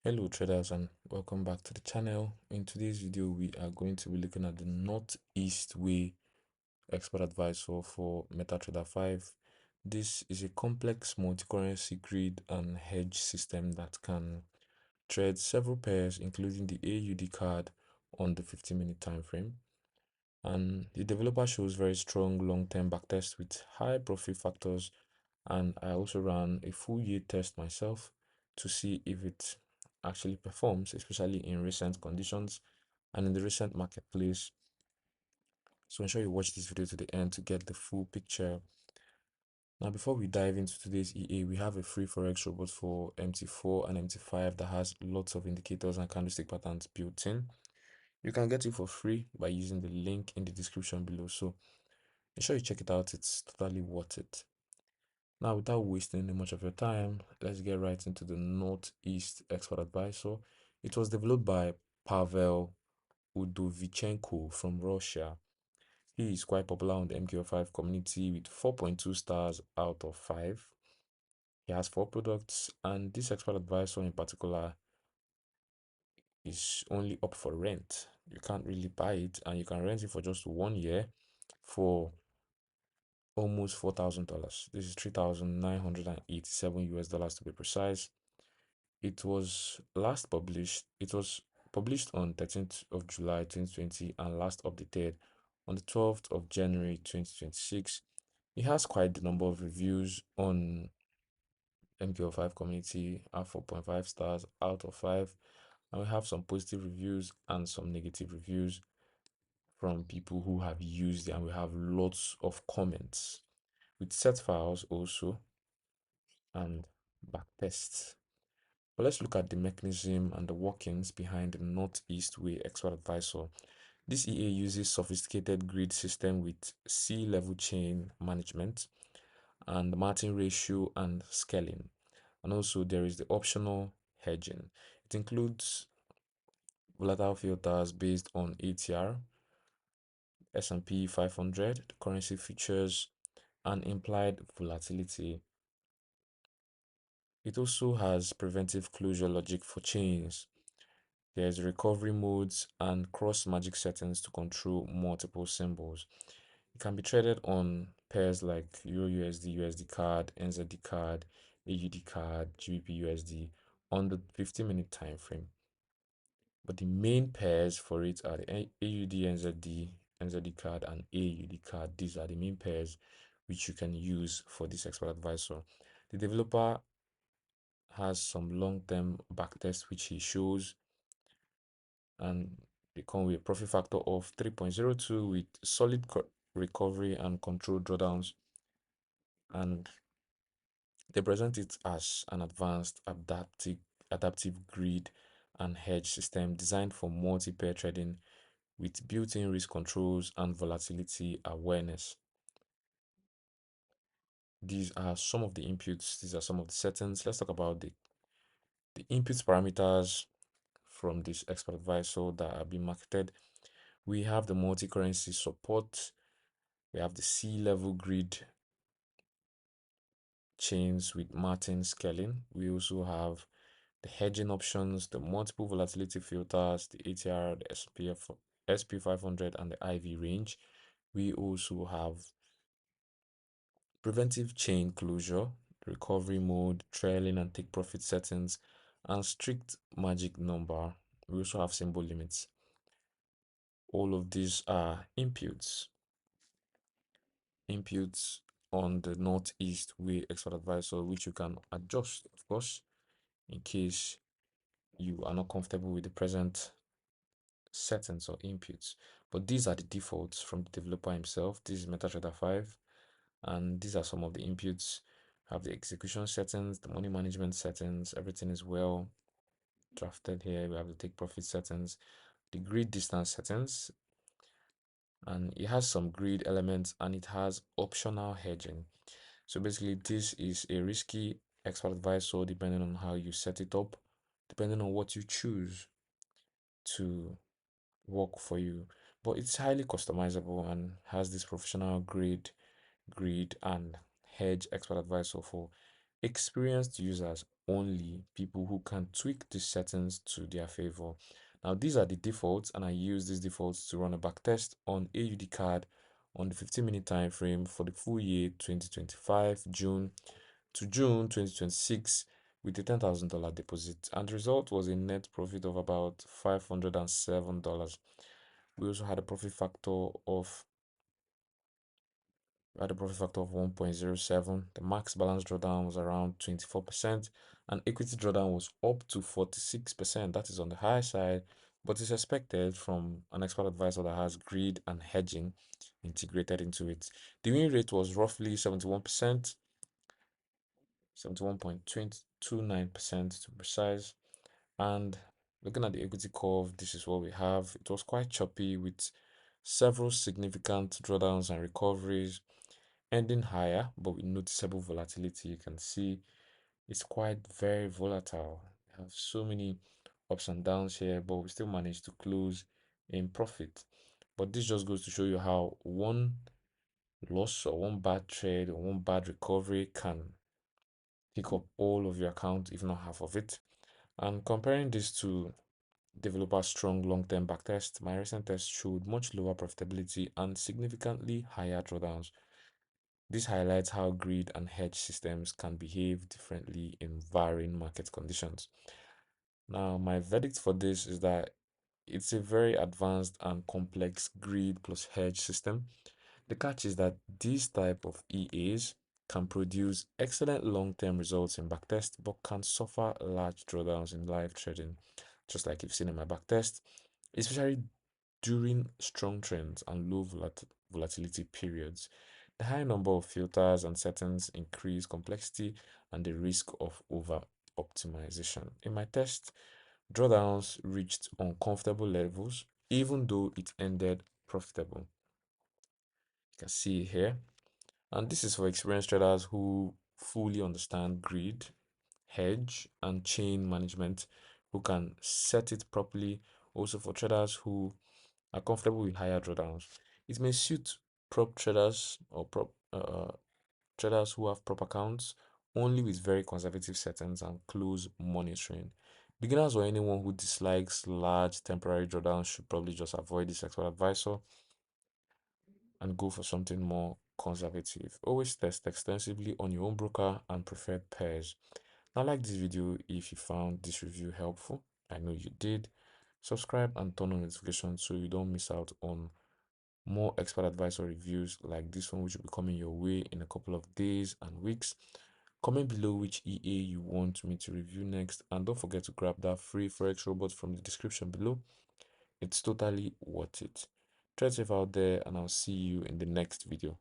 Hello traders and welcome back to the channel. In today's video we are going to be looking at the NorthEastWay expert advisor for MetaTrader 5. This is a complex multi-currency grid and hedge system that can trade several pairs including the AUDCAD on the 15-minute time frame. And the developer shows very strong long-term backtest with high profit factors, and I also ran a full year test myself to see if it actually performs, especially in recent conditions and in the recent marketplace. So ensure you watch this video to the end to get the full picture. Now, before we dive into today's EA, we have a free Forex robot for MT4 and MT5 that has lots of indicators and candlestick patterns built in. You can get it for free by using the link in the description below. So ensure you check it out. It's totally worth it. Now, without wasting any much of your time, let's get right into the Northeast Expert Advisor. It was developed by Pavel Udovichenko from Russia. He is quite popular on the MQ5 community with 4.2 stars out of 5. He has 4 products, and this expert advisor in particular is only up for rent. You can't really buy it, and you can rent it for just 1 year for almost $4,000. This is 3,987 US dollars to be precise. It was published on 13th of July 2020 and last updated on the 12th of January 2026. It has quite the number of reviews on MKO5 community at 4.5 stars out of 5. And we have some positive reviews and some negative reviews from people who have used it, and we have lots of comments with set files also and backtests. But let's look at the mechanism and the workings behind the NorthEastWay Expert Advisor. This EA uses sophisticated grid system with C-level chain management and Martin ratio and scaling. And also there is the optional hedging. It includes volatile filters based on ATR, S&P 500, currency features, and implied volatility. It also has preventive closure logic for chains. There's recovery modes and cross magic settings to control multiple symbols. It can be traded on pairs like Euro USD, USD card, NZD card, AUD card, GBP USD on the 15-minute time frame. But the main pairs for it are the AUD NZD, NZD card, and AUD card. These are the main pairs which you can use for this expert advisor. The developer has some long-term backtest which he shows, and they come with a profit factor of 3.02 with solid recovery and controlled drawdowns, and they present it as an advanced adaptive grid and hedge system designed for multi-pair trading with built-in risk controls and volatility awareness. These are some of the inputs, these are some of the settings. Let's talk about the input parameters from this expert advisor that are being marketed. We have the multi-currency support, we have the C-level grid chains with Martin scaling. We also have the hedging options, the multiple volatility filters, the ATR, the SP500, and the IV range. We also have preventive chain closure, recovery mode, trailing and take profit settings, and strict magic number. We also have symbol limits. All of these are inputs on the NorthEastWay Expert Advisor, which you can adjust, of course, in case you are not comfortable with the present settings or inputs. But these are the defaults from the developer himself. This is MetaTrader 5, and these are some of the inputs. Have the execution settings, the money management settings, everything is well drafted here. We have the take profit settings, the grid distance settings, and it has some grid elements, and it has optional hedging. So basically this is a risky expert advisor depending on how you set it up, depending on what you choose to work for you. But it's highly customizable and has this professional grid and hedge expert advisor for experienced users only people who can tweak these settings to their favor. Now, these are the defaults, and I use these defaults to run a backtest on AUDCAD on the 15-minute time frame for the full year 2025, June to June 2026, with a $10,000 deposit, and the result was a net profit of about $507. We also had a profit factor of 1.07. The max balance drawdown was around 24%, and equity drawdown was up to 46%. That is on the high side, but it's expected from an expert advisor that has greed and hedging integrated into it. The win rate was roughly 71%, 71.29% to be precise. And looking at the equity curve, this is what we have. It was quite choppy with several significant drawdowns and recoveries, ending higher, but with noticeable volatility. You can see it's quite very volatile. We have so many ups and downs here, but we still managed to close in profit. But this just goes to show you how one loss or one bad trade or one bad recovery can pick up all of your account, if not half of it. And comparing this to developer strong long-term backtest, my recent test showed much lower profitability and significantly higher drawdowns. This highlights how greed and hedge systems can behave differently in varying market conditions. Now, my verdict for this is that it's a very advanced and complex greed plus hedge system. The catch is that these type of EAs can produce excellent long-term results in backtest, but can suffer large drawdowns in live trading, just like you've seen in my backtest, especially during strong trends and low volatility periods. The high number of filters and settings increase complexity and the risk of over optimization. In my test, drawdowns reached uncomfortable levels, even though it ended profitable. You can see it here. And this is for experienced traders who fully understand greed, hedge, and chain management, who can set it properly. Also for traders who are comfortable with higher drawdowns. It may suit prop traders or prop traders who have prop accounts only with very conservative settings and close monitoring. Beginners or anyone who dislikes large temporary drawdowns should probably just avoid this expert advisor and go for something more conservative. Always test extensively on your own broker and preferred pairs. Now, like this video if you found this review helpful. I know you did. Subscribe and turn on notifications so you don't miss out on more expert advice or reviews like this one, which will be coming your way in a couple of days and weeks. Comment below which EA you want me to review next, and don't forget to grab that free Forex robot from the description below. It's totally worth it. Trade safe out there, and I'll see you in the next video.